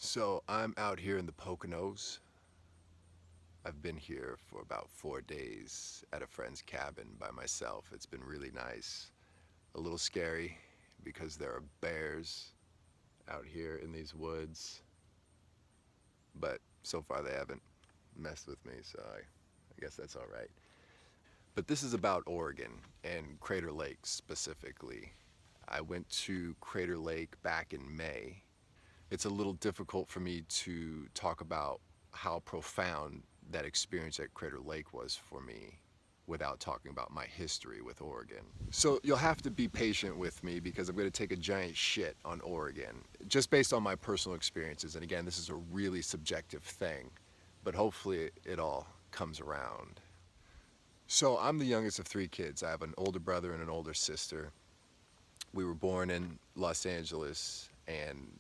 So I'm out here in the Poconos. I've been here for about 4 days at a friend's cabin by myself. It's been really nice. A little scary because there are bears out here in these woods, but so far they haven't messed with me, so I guess that's all right. But this is about Oregon and Crater Lake specifically. I went to Crater Lake back in May. It's a little difficult for me to talk about how profound that experience at Crater Lake was for me without talking about my history with Oregon. So you'll have to be patient with me because I'm going to take a giant shit on Oregon just based on my personal experiences. And again, this is a really subjective thing, but hopefully it all comes around. So I'm the youngest of three kids. I have an older brother and an older sister. We were born in Los Angeles, and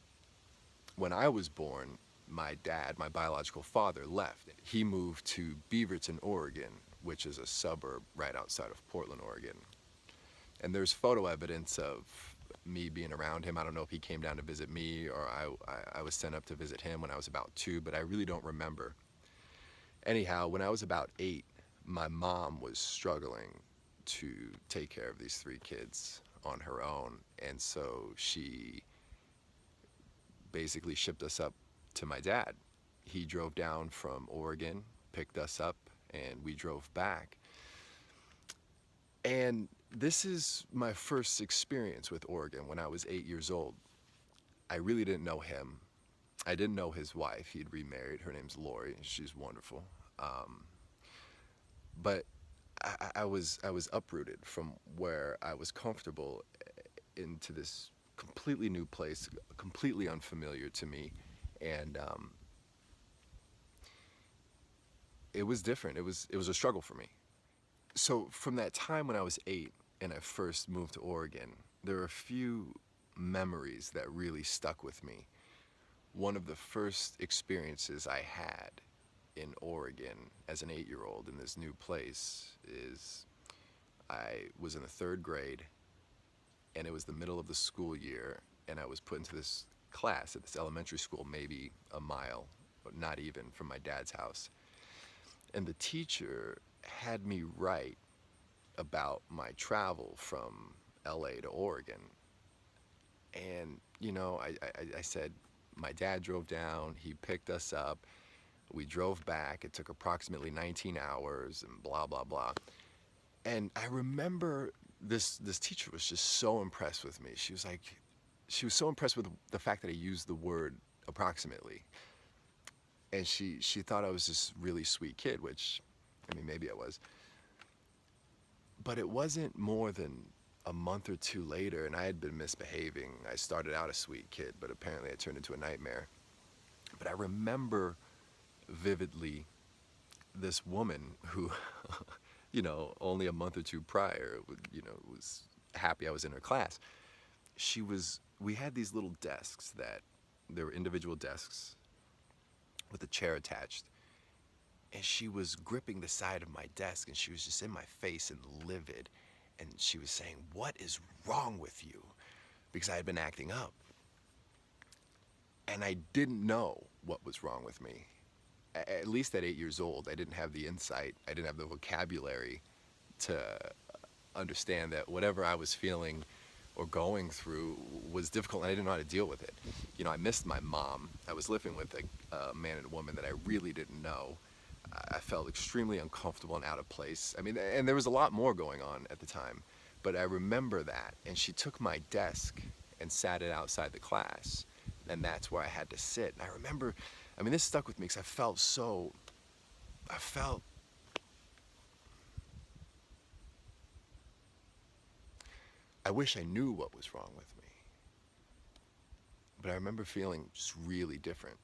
when I was born, my dad, my biological father, left. He moved to Beaverton, Oregon, which is a suburb right outside of Portland, Oregon. And there's photo evidence of me being around him. I don't know if he came down to visit me or I was sent up to visit him when I was about 2, but I really don't remember. Anyhow, when I was about 8, my mom was struggling to take care of these three kids on her own. And so she basically shipped us up to my dad. He drove down from Oregon, picked us up, and we drove back. And this is my first experience with Oregon when I was 8 years old. I really didn't know him. I didn't know his wife. He'd remarried. Her name's Lori. She's wonderful. But I was uprooted from where I was comfortable into this completely new place, completely unfamiliar to me, and it was different. It was a struggle for me. So from that time when I was 8 and I first moved to Oregon, there are a few memories that really stuck with me. One of the first experiences I had in Oregon as an 8-year-old in this new place is I was in the 3rd grade, and it was the middle of the school year, and I was put into this class at this elementary school, maybe a mile, but not even, from my dad's house. And the teacher had me write about my travel from LA to Oregon. And, I said, my dad drove down, he picked us up, we drove back, it took approximately 19 hours, and blah, blah, blah. And I remember this teacher was just so impressed with me. She was so impressed with the fact that I used the word approximately. And she thought I was this really sweet kid, which, I mean, maybe I was. But it wasn't more than a month or two later, and I had been misbehaving. I started out a sweet kid, but apparently I turned into a nightmare. But I remember vividly this woman who, only a month or two prior, was happy I was in her class. We had these little desks that, there were individual desks with a chair attached, and she was gripping the side of my desk, and she was just in my face and livid, and she was saying, "What is wrong with you?" Because I had been acting up, and I didn't know what was wrong with me. At least at 8 years old, I didn't have the insight, I didn't have the vocabulary to understand that whatever I was feeling or going through was difficult, and I didn't know how to deal with it. I missed my mom. I was living with a man and a woman that I really didn't know. I felt extremely uncomfortable and out of place. I mean, and there was a lot more going on at the time, but I remember that. And she took my desk and sat it outside the class, and that's where I had to sit. And I remember, I mean, this stuck with me because I felt, I wish I knew what was wrong with me, but I remember feeling just really different.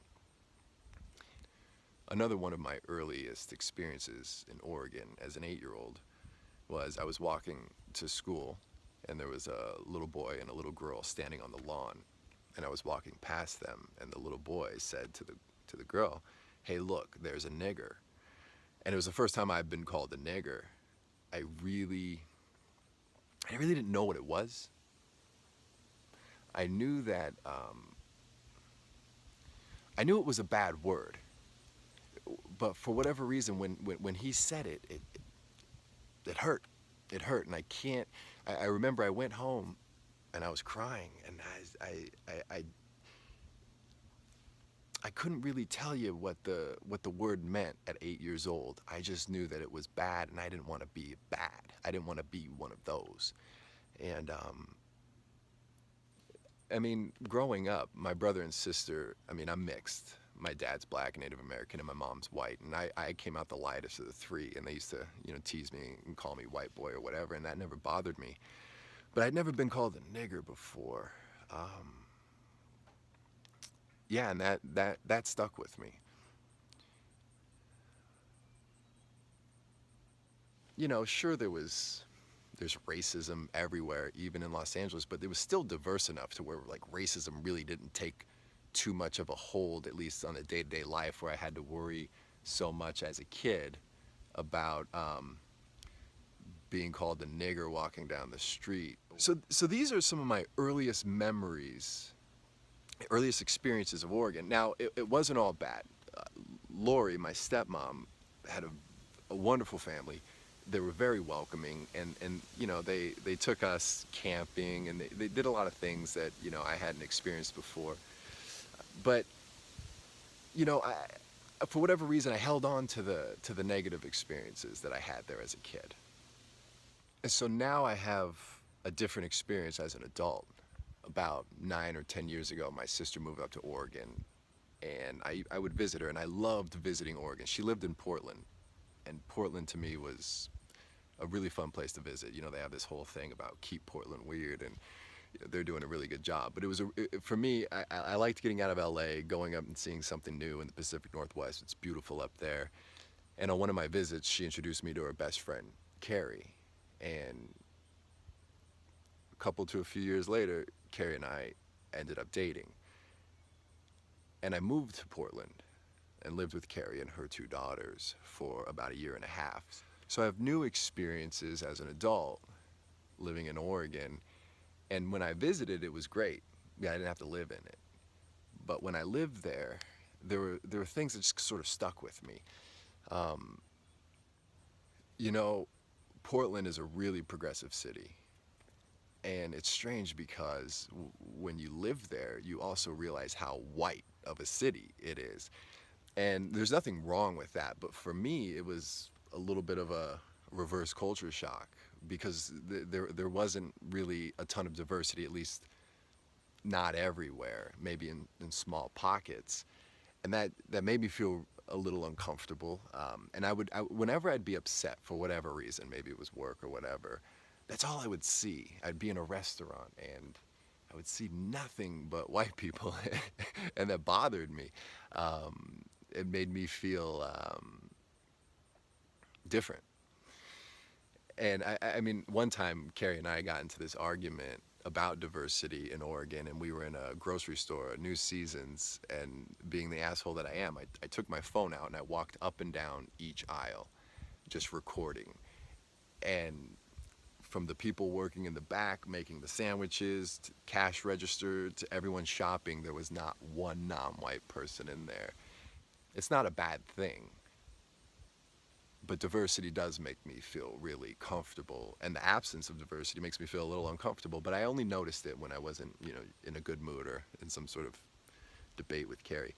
Another one of my earliest experiences in Oregon as an 8-year-old was I was walking to school, and there was a little boy and a little girl standing on the lawn, and I was walking past them, and the little boy said to the girl, "Hey, look, there's a nigger." And it was the first time I'd been called a nigger. I really I really didn't know what it was. I knew that I knew it was a bad word, but for whatever reason, when he said it, it hurt. It hurt, and I can't. I remember I went home, and I was crying, and I couldn't really tell you what the word meant at 8 years old. I just knew that it was bad, and I didn't want to be bad. I didn't want to be one of those. And I mean, growing up, my brother and sister, I mean, I'm mixed. My dad's black, Native American, and my mom's white. And I came out the lightest of the three, and they used to, tease me and call me white boy or whatever, and that never bothered me. But I'd never been called a nigger before. Yeah, and that stuck with me. Sure, there's racism everywhere, even in Los Angeles, but it was still diverse enough to where like racism really didn't take too much of a hold, at least on a day-to-day life, where I had to worry so much as a kid about being called a nigger walking down the street. So these are some of my earliest memories, earliest experiences of Oregon. Now, it wasn't all bad. Lori, my stepmom, had a wonderful family. They were very welcoming, and they took us camping, and they did a lot of things that I hadn't experienced before. But for whatever reason, I held on to the negative experiences that I had there as a kid. And so now I have a different experience as an adult. About 9 or 10 years ago, my sister moved up to Oregon, and I would visit her, and I loved visiting Oregon. She lived in Portland, and Portland to me was a really fun place to visit. They have this whole thing about keep Portland weird, and they're doing a really good job. But for me, I liked getting out of LA, going up and seeing something new in the Pacific Northwest. It's beautiful up there. And on one of my visits, she introduced me to her best friend, Carrie. And a couple to a few years later, Carrie and I ended up dating. And I moved to Portland and lived with Carrie and her two daughters for about a year and a half. So I have new experiences as an adult living in Oregon. And when I visited, it was great. Yeah, I didn't have to live in it. But when I lived there, there were things that just sort of stuck with me. Portland is a really progressive city. And it's strange because when you live there, you also realize how white of a city it is. And there's nothing wrong with that. But for me, it was a little bit of a reverse culture shock because there wasn't really a ton of diversity, at least not everywhere, maybe in small pockets. And that made me feel a little uncomfortable. And whenever I'd be upset for whatever reason, maybe it was work or whatever, that's all I would see. I'd be in a restaurant and I would see nothing but white people, and that bothered me. It made me feel different. And I mean, one time Carrie and I got into this argument about diversity in Oregon, and we were in a grocery store, New Seasons, and being the asshole that I am, I took my phone out and I walked up and down each aisle, just recording. And from the people working in the back making the sandwiches, to cash register, to everyone shopping, there was not one non-white person in there. It's not a bad thing. But diversity does make me feel really comfortable, and the absence of diversity makes me feel a little uncomfortable, but I only noticed it when I wasn't, in a good mood or in some sort of debate with Carrie.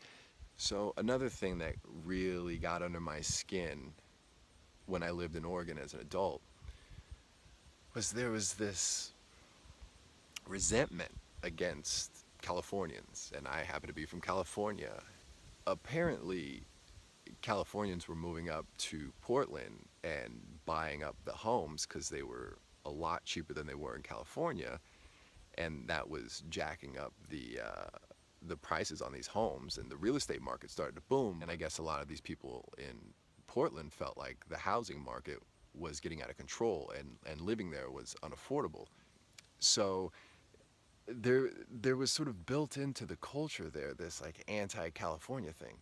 So another thing that really got under my skin when I lived in Oregon as an adult was there was this resentment against Californians, and I happen to be from California. Apparently, Californians were moving up to Portland and buying up the homes because they were a lot cheaper than they were in California, and that was jacking up the prices on these homes, and the real estate market started to boom. And I guess a lot of these people in Portland felt like the housing market was getting out of control, and living there was unaffordable. So there was sort of built into the culture there this like anti-California thing.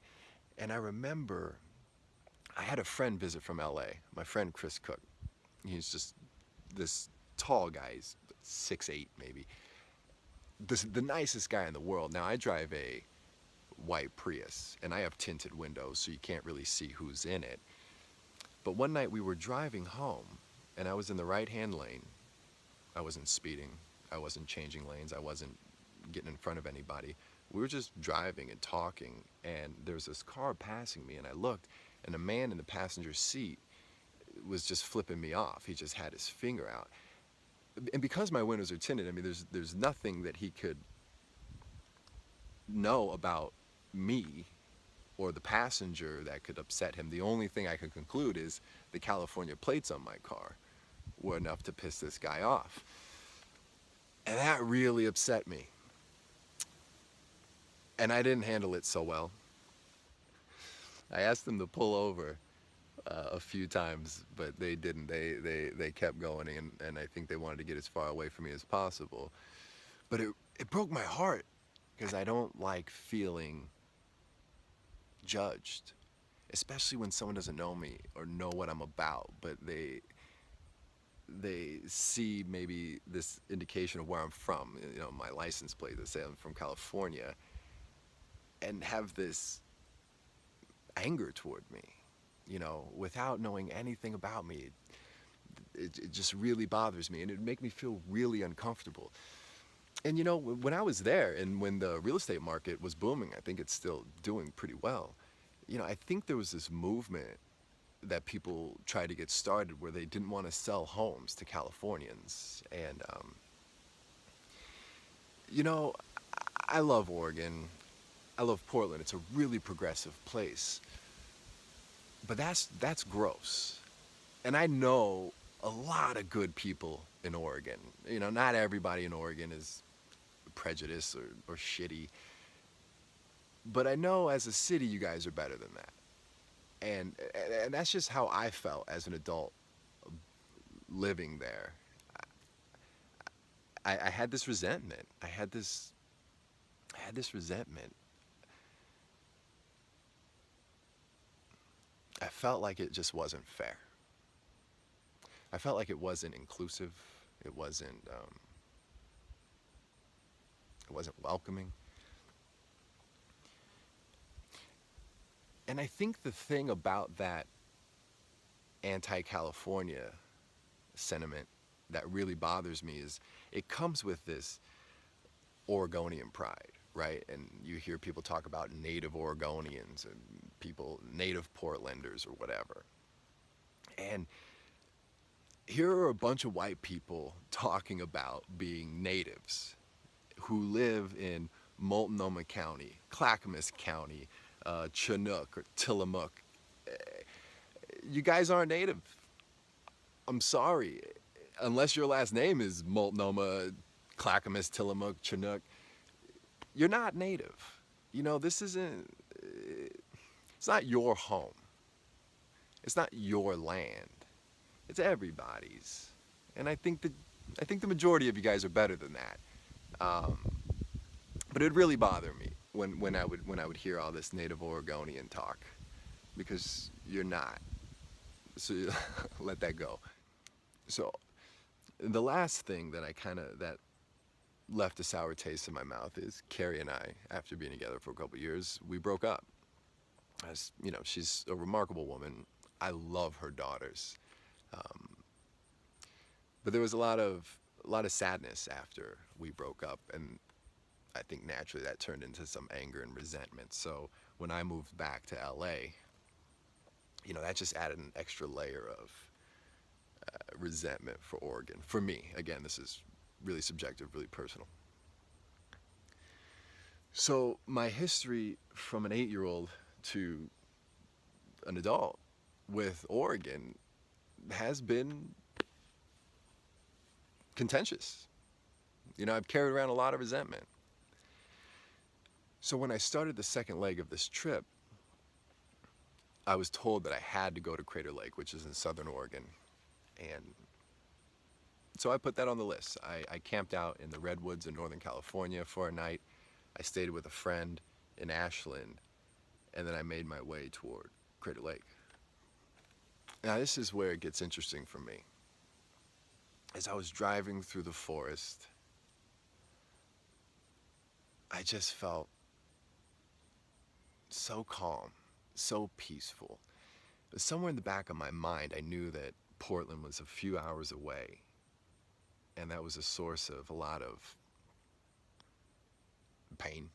And I remember I had a friend visit from LA, my friend Chris Cook. He's just this tall guy, he's 6'8" maybe. The nicest guy in the world. Now I drive a white Prius, and I have tinted windows, so you can't really see who's in it. But one night we were driving home, and I was in the right-hand lane. I wasn't speeding. I wasn't changing lanes. I wasn't getting in front of anybody. We were just driving and talking, and there was this car passing me, and I looked, and a man in the passenger seat was just flipping me off. He just had his finger out. And because my windows are tinted, I mean, there's nothing that he could know about me or the passenger that could upset him. The only thing I could conclude is the California plates on my car were enough to piss this guy off. And that really upset me. And I didn't handle it so well. I asked them to pull over a few times, but they didn't. They kept going, and I think they wanted to get as far away from me as possible. But it broke my heart, because I don't like feeling judged, especially when someone doesn't know me or know what I'm about, but they see maybe this indication of where I'm from, you know, my license plate that say I'm from California, and have this anger toward me, you know, without knowing anything about me. It just really bothers me, and it would make me feel really uncomfortable. And you know, when I was there and when the real estate market was booming, I think it's still doing pretty well. You know, I think there was this movement that people tried to get started where they didn't want to sell homes to Californians. And, you know, I love Oregon. I love Portland. It's a really progressive place. But that's gross. And I know a lot of good people in Oregon. You know, not everybody in Oregon is prejudiced or shitty. But I know as a city, you guys are better than that. And that's just how I felt as an adult living there. I had this resentment. I had this resentment. I felt like it just wasn't fair. I felt like it wasn't inclusive. It wasn't welcoming. And I think the thing about that anti-California sentiment that really bothers me is it comes with this Oregonian pride, right? And you hear people talk about native Oregonians and people, native Portlanders or whatever. And here are a bunch of white people talking about being natives who live in Multnomah County, Clackamas County, Chinook or Tillamook. You guys aren't native. I'm sorry. Unless your last name is Multnomah, Clackamas, Tillamook, Chinook, you're not native. You know, this isn't, it's not your home. It's not your land. It's everybody's. And I think the majority of you guys are better than that. But it would really bother me when I would hear all this native Oregonian talk, because you're not. So let that go. So the last thing that that left a sour taste in my mouth is Carrie and I, after being together for a couple of years, we broke up. As you know, she's a remarkable woman. I love her daughters. But there was a lot of sadness after we broke up, and I think naturally that turned into some anger and resentment. So when I moved back to LA, you know, that just added an extra layer of resentment for Oregon. For me, again, this is really subjective, really personal. So my history from an 8-year-old to an adult with Oregon has been contentious. You know, I've carried around a lot of resentment. So when I started the second leg of this trip, I was told that I had to go to Crater Lake, which is in southern Oregon. And so I put that on the list. I camped out in the redwoods in Northern California for a night. I stayed with a friend in Ashland, and then I made my way toward Crater Lake. Now this is where it gets interesting for me. As I was driving through the forest, I just felt so calm, so peaceful. But somewhere in the back of my mind, I knew that Portland was a few hours away, and that was a source of a lot of pain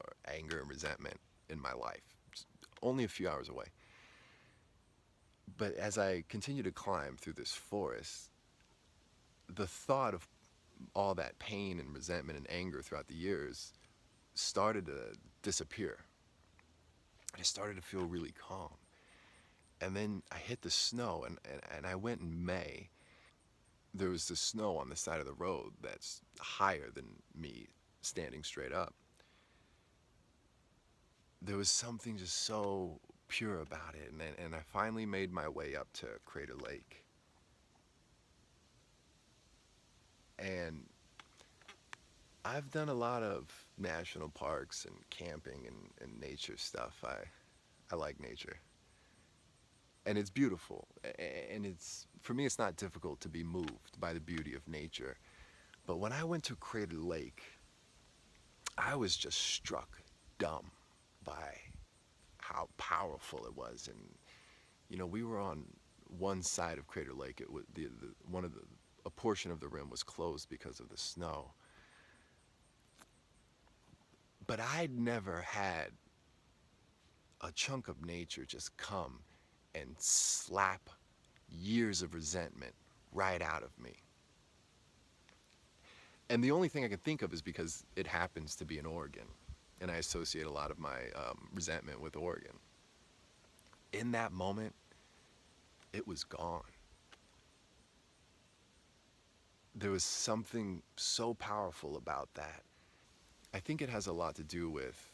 or anger and resentment in my life. Just only a few hours away. But as I continued to climb through this forest, the thought of all that pain and resentment and anger throughout the years started to disappear. And I started to feel really calm. And then I hit the snow, and I went in May. There was the snow on the side of the road that's higher than me standing straight up. There was something just so pure about it. And I finally made my way up to Crater Lake. And I've done a lot of national parks and camping and nature stuff. I like nature. And it's beautiful. And it's, for me, it's not difficult to be moved by the beauty of nature. But when I went to Crater Lake, I was just struck dumb by how powerful it was. And, you know, we were on one side of Crater Lake. It was a portion of the rim was closed because of the snow. But I'd never had a chunk of nature just come and slap years of resentment right out of me. And the only thing I can think of is because it happens to be in Oregon, and I associate a lot of my resentment with Oregon. In that moment, it was gone. There was something so powerful about that. I think it has a lot to do with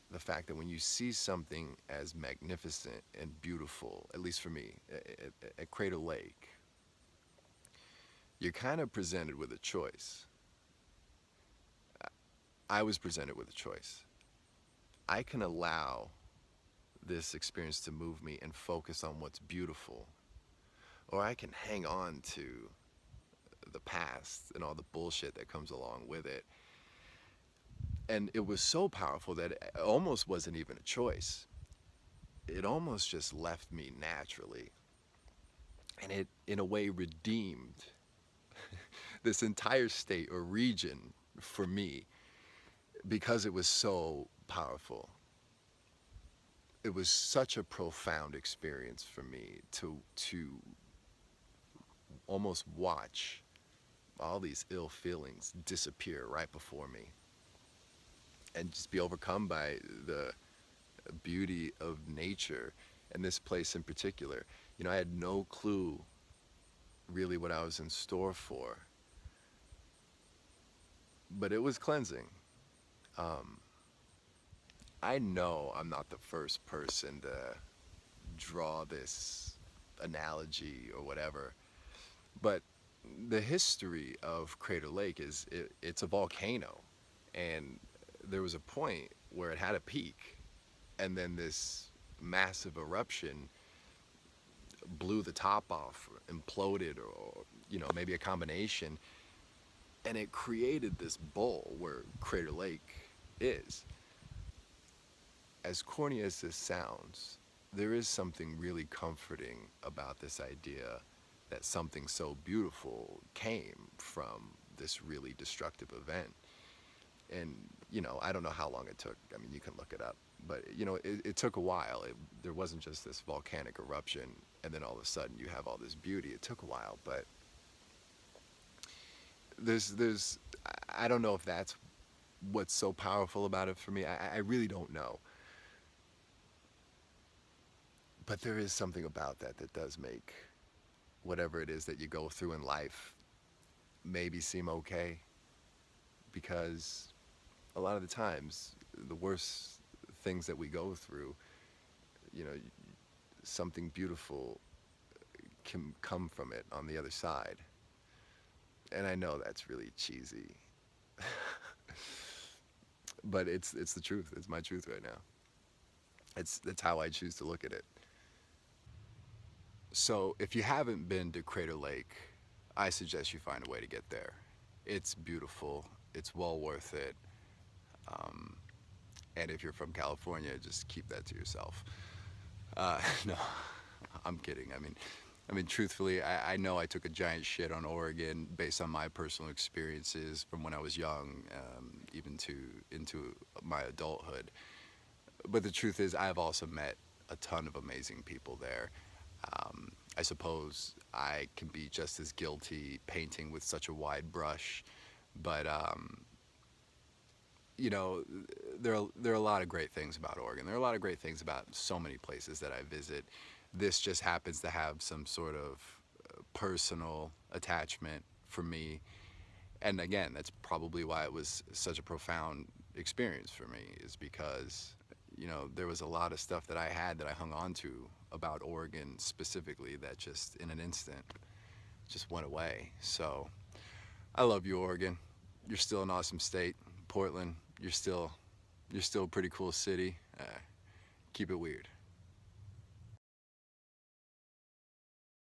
the fact that when you see something as magnificent and beautiful, at least for me, at Crater Lake, you're kind of presented with a choice. I was presented with a choice. I can allow this experience to move me and focus on what's beautiful, or I can hang on to the past and all the bullshit that comes along with it. And it was so powerful that it almost wasn't even a choice. It almost just left me naturally. And it, in a way, redeemed this entire state or region for me because it was so powerful. It was such a profound experience for me to almost watch all these ill feelings disappear right before me and just be overcome by the beauty of nature and this place in particular. You know, I had no clue really what I was in store for, but it was cleansing. I know I'm not the first person to draw this analogy or whatever, but the history of Crater Lake is it's a volcano, and there was a point where it had a peak, and then this massive eruption blew the top off, or imploded, or you know, maybe a combination, and it created this bowl where Crater Lake is. As corny as this sounds, there is something really comforting about this idea that something so beautiful came from this really destructive event. And, you know, I don't know how long it took. I mean, you can look it up. But, you know, it took a while. There wasn't just this volcanic eruption, and then all of a sudden you have all this beauty. It took a while, but I don't know if that's what's so powerful about it for me. I really don't know. But there is something about that that does make whatever it is that you go through in life maybe seem okay. Because a lot of the times, the worst things that we go through, you know, something beautiful can come from it on the other side. And I know that's really cheesy. But it's the truth. It's my truth right now. That's how I choose to look at it. So if you haven't been to Crater Lake, I suggest you find a way to get there. It's beautiful. It's well worth it. And if you're from California, just keep that to yourself. No, I'm kidding. I mean, truthfully, I know I took a giant shit on Oregon based on my personal experiences from when I was young, even to into my adulthood. But the truth is, I've also met a ton of amazing people there. I suppose I can be just as guilty painting with such a wide brush, but you know, there are a lot of great things about Oregon. There are a lot of great things about so many places that I visit. This just happens to have some sort of personal attachment for me. And again, that's probably why it was such a profound experience for me, is because, there was a lot of stuff that I had that I hung on to about Oregon specifically that just in an instant just went away. So I love you, Oregon. You're still an awesome state. Portland, you're still a pretty cool city. Keep it weird.